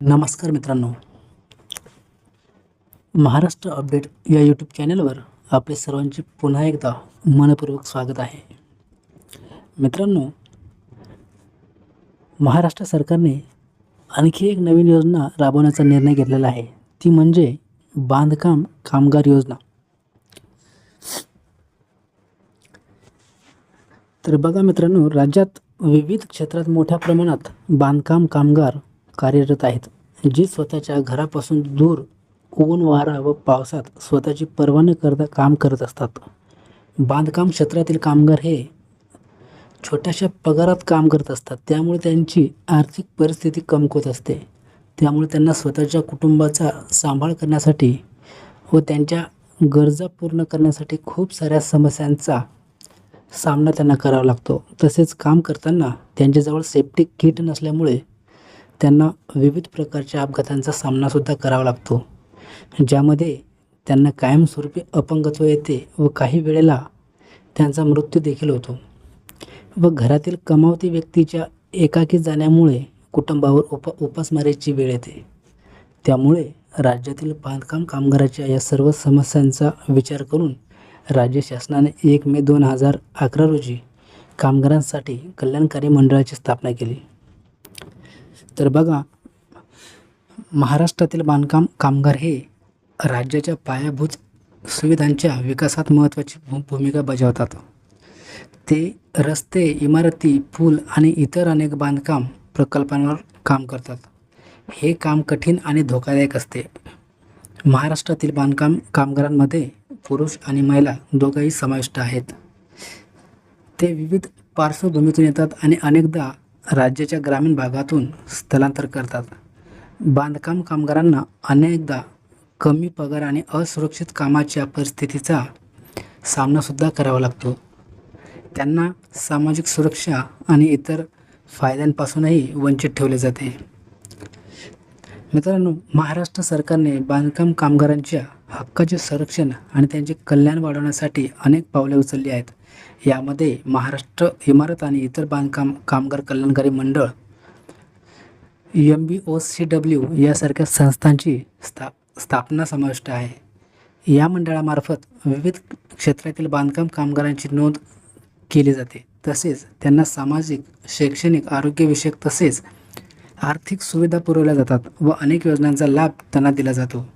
नमस्कार मित्रांनो, महाराष्ट्र अपडेट या यूट्यूब चॅनलवर आपले सर्वांचे पुन्हा एकदा मनपूर्वक स्वागत आहे. मित्रांनो, महाराष्ट्र सरकारने आणखी एक नवीन योजना राबवण्याचा निर्णय घेतलेला आहे. ती म्हणजे बांधकाम कामगार योजना. तर बघा मित्रांनो, राज्यात विविध क्षेत्रात मोठ्या प्रमाणात बांधकाम कामगार कार्यरत आहेत, जे स्वतःच्या घरापासून दूर ऊन, वारा व पावसात स्वतःची पर्वा न करता काम करत असतात. बांधकाम क्षेत्रातील कामगार हे छोट्याशा पगारात काम करत असतात, त्यामुळे त्यांची आर्थिक परिस्थिती कमकुवत असते. त्यामुळे त्यांना स्वतःच्या कुटुंबाचा सांभाळ करण्यासाठी व त्यांच्या गरजा पूर्ण करण्यासाठी खूप साऱ्या समस्यांचा सामना त्यांना करावा लागतो. तसेच काम करताना त्यांच्याजवळ सेफ्टी किट नसल्यामुळे त्यांना विविध प्रकारच्या अपघातांचा सामनासुद्धा करावा लागतो, ज्यामध्ये त्यांना कायमस्वरूपी अपंगत्व येते व काही वेळेला त्यांचा मृत्यू देखील होतो. व घरातील कमावती व्यक्तीच्या एकाकी जाण्यामुळे कुटुंबावर उपासमारीची वेळ येते. त्यामुळे राज्यातील बांधकाम कामगाराच्या या सर्व समस्यांचा विचार करून राज्य शासनाने 1 मे 2011 रोजी कामगारांसाठी कल्याणकारी मंडळाची स्थापना केली. तर बघा, महाराष्ट्रातील बांधकाम कामगार हे राज्याच्या पायाभूत सुविधांच्या विकासात महत्त्वाची भूमिका बजावतात. ते रस्ते, इमारती, पूल आणि इतर अनेक बांधकाम प्रकल्पांवर काम करतात. हे काम कठीण आणि धोकादायक असते. महाराष्ट्रातील बांधकाम कामगारांमध्ये पुरुष आणि महिला दोघंही समाविष्ट आहेत. ते विविध पार्श्वभूमीतून येतात आणि अनेकदा राज्याच्या ग्रामीण भागातून स्थलांतर करतात. बांधकाम कामगारांना अनेकदा कमी पगार आणि असुरक्षित कामाच्या परिस्थितीचा सामनासुद्धा करावा लागतो. त्यांना सामाजिक सुरक्षा आणि इतर फायद्यांपासूनही वंचित ठेवले जाते. मित्रांनो, महाराष्ट्र सरकारने बांधकाम कामगारांच्या हक्काचे संरक्षण आणि त्यांचे कल्याण वाढवण्यासाठी अनेक पावले उचलली आहेत. यामध्ये महाराष्ट्र इमारत आणि इतर बांधकाम कामगार कल्याणकारी मंडळ MBOCW यासारख्या संस्थांची स्थापना समाविष्ट आहे. या मंडळामार्फत विविध क्षेत्रातील बांधकाम कामगारांची नोंद केली जाते. तसेच त्यांना सामाजिक, शैक्षणिक, आरोग्यविषयक तसेच आर्थिक सुविधा पुरवल्या जातात व अनेक योजनांचा लाभ त्यांना दिला जातो.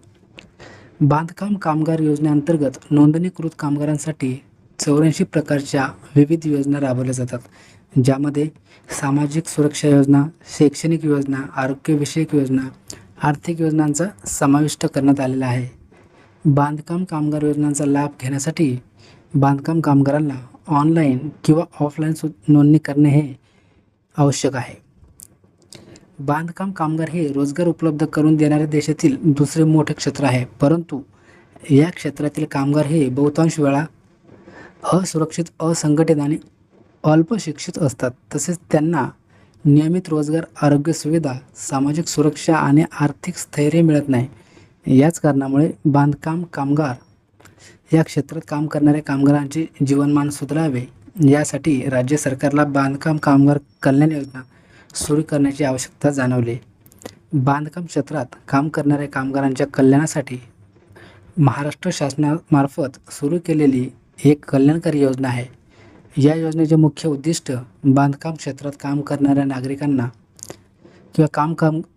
बांधकाम कामगार योजनेअंतर्गत नोंदणीकृत कामगारांसाठी 84 प्रकारच्या विविध योजना राबवल्या जातात, ज्यामध्ये सामाजिक सुरक्षा योजना, शैक्षणिक योजना, आरोग्यविषयक योजना, आर्थिक योजनांचा समाविष्ट करण्यात आलेला आहे. बांधकाम कामगार योजनांचा लाभ घेण्यासाठी बांधकाम कामगारांना ऑनलाईन किंवा ऑफलाईन नोंदणी करणे हे आवश्यक आहे. बांधकाम कामगार हे रोजगार उपलब्ध करून देणारे देशातील दुसरे मोठे क्षेत्र आहे, परंतु या क्षेत्रातील कामगार हे बहुतांश वेळा असुरक्षित, असंघटित आणि अल्पशिक्षित असतात. तसेच त्यांना नियमित रोजगार, आरोग्य सुविधा, सामाजिक सुरक्षा आणि आर्थिक स्थैर्य मिळत नाही. याच कारणामुळे बांधकाम कामगार या क्षेत्रात काम करणाऱ्या कामगारांचे जीवनमान सुधारावे यासाठी राज्य सरकारला बांधकाम कामगार कल्याण योजना सुरू करण्याची आवश्यकता जाणवली. बांधकाम क्षेत्रात काम करणाऱ्या कामगारांच्या कल्याणासाठी महाराष्ट्र शासनामार्फत सुरू केलेली एक कल्याणकारी योजना आहे. या योजनेचे मुख्य उद्दिष्ट बांधकाम क्षेत्रात काम करणाऱ्या नागरिकांना किंवा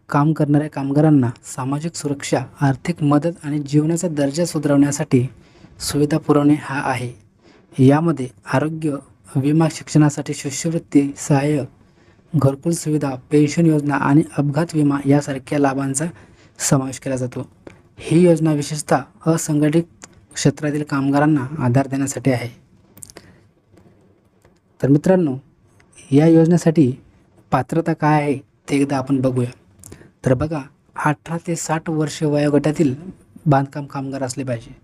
काम करणाऱ्या कामगारांना सामाजिक सुरक्षा, आर्थिक मदत आणि जीवनाचा दर्जा सुधारवण्यासाठी सुविधा पुरवणे हा आहे. यामध्ये आरोग्य विमा, शिक्षणासाठी शिष्यवृत्ती, सहाय्य, घरकुल सुविधा, पेन्शन योजना आणि अपघात विमा यासारख्या लाभांचा समावेश केला जातो. ही योजना विशेषतः असंघटित क्षेत्रातील कामगारांना आधार देण्यासाठी आहे. तर मित्रांनो, या योजनेसाठी पात्रता काय आहे ते एकदा आपण बघूया. तर बघा, 18 ते 60 वर्ष वयोगटातील बांधकाम कामगार असले पाहिजे.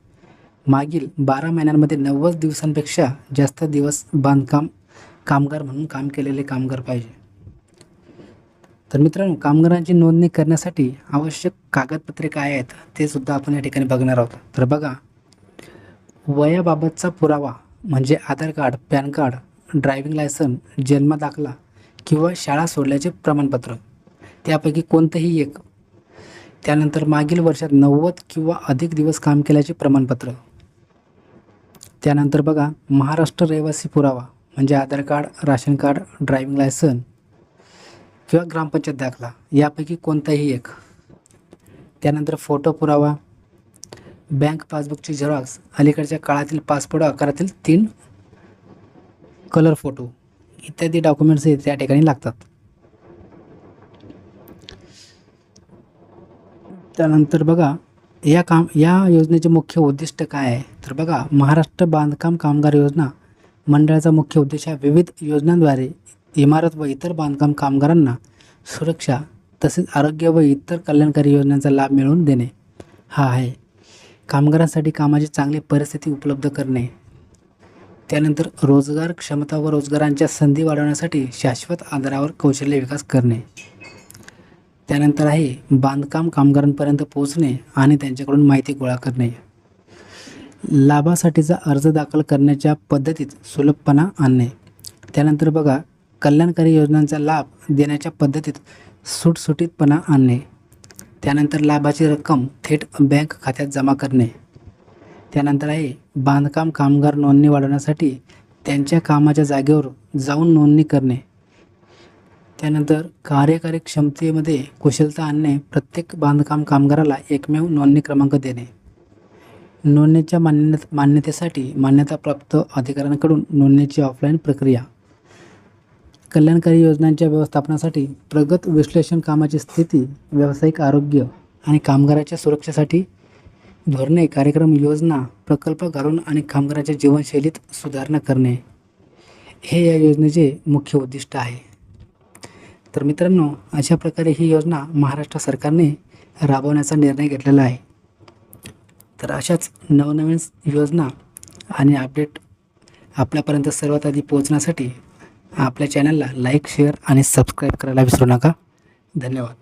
मागील 12 महिन्यांमध्ये 90 दिवसांपेक्षा जास्त दिवस बांधकाम कामगार म्हणून काम केलेले कामगार पाहिजे. तर मित्रांनो, कामगारांची नोंदणी करण्यासाठी आवश्यक कागदपत्रे काय आहेत ते सुद्धा आपण या ठिकाणी बघणार आहोत. तर बघा, वयाबाबतचा पुरावा म्हणजे Aadhaar card, PAN card, driving licence, जन्म दाखला किंवा शाळा सोडल्याचे प्रमाणपत्र, त्यापैकी कोणतंही एक त्यानंतर मागील वर्षात 90 किंवा अधिक दिवस काम केल्याचे प्रमाणपत्र. त्यानंतर बघा महाराष्ट्र रहिवासी पुरावा म्हणजे Aadhaar card, ration card, driving licence किंवा ग्रामपंचायत दाखला यापैकी कोणताही एक. त्यानंतर फोटो पुरावा, बँक पासबुकची झेरॉक्स, अलीकडच्या काळातील पासपोर्ट आकारातील 3 कलर फोटो इत्यादी डॉक्युमेंट्स हे त्या ठिकाणी लागतात. त्यानंतर बघा या योजनेचे मुख्य उद्दिष्ट काय आहे तर बघा महाराष्ट्र बांधकाम कामगार योजना मंडळाचा मुख्य उद्देश हा विविध योजनांद्वारे इमारत व इतर बांधकाम कामगारांना सुरक्षा तसेच आरोग्य व इतर कल्याणकारी योजनांचा लाभ मिळवून देणे हा आहे. कामगारांसाठी कामाची चांगली परिस्थिती उपलब्ध करणे. त्यानंतर रोजगार क्षमता व रोजगारांच्या संधी वाढवण्यासाठी शाश्वत आधारावर कौशल्य विकास करणे. त्यानंतर आहे बांधकाम कामगारांपर्यंत पोहोचणे आणि त्यांच्याकडून माहिती गोळा करणे. लाभासाठीचा अर्ज दाखल करण्याच्या पद्धतीत सुलभपणा आणणे. त्यानंतर बघा कल्याणकारी योजनांचा लाभ देण्याच्या पद्धतीत सुटसुटीतपणा आणणे. त्यानंतर लाभाची रक्कम थेट बँक खात्यात जमा करणे. त्यानंतर आहे बांधकाम कामगार नोंदणी वाढवण्यासाठी त्यांच्या कामाच्या जागेवर जाऊन नोंदणी करणे. त्यानंतर कार्यकारी क्षमतेमध्ये कुशलता आणणे. प्रत्येक बांधकाम कामगाराला एकमेव नोंदणी क्रमांक देणे. नोंदणीच्या मान्यतेसाठी मान्यताप्राप्त अधिकाऱ्यांकडून नोंदणीची ऑफलाईन प्रक्रिया. कल्याणकारी योजनांच्या व्यवस्थापनासाठी प्रगत विश्लेषण, कामाची स्थिती, व्यावसायिक आरोग्य आणि कामगाराच्या सुरक्षेसाठी धोरणे, कार्यक्रम, योजना, प्रकल्प घालून आणि कामगाराच्या जीवनशैलीत सुधारणा करणे हे या योजनेचे मुख्य उद्दिष्ट आहे. तर मित्रांनो, अशा प्रकारे ही योजना महाराष्ट्र सरकारने राबवण्याचा निर्णय घेतलेला आहे. तर अशाच नवनवीन योजना आणि अपडेट आपल्यापर्यंत सर्वात आधी पोहोचण्यासाठी आपल्या चॅनलला लाईक, शेअर आणि सबस्क्राईब करायला विसरू नका. धन्यवाद.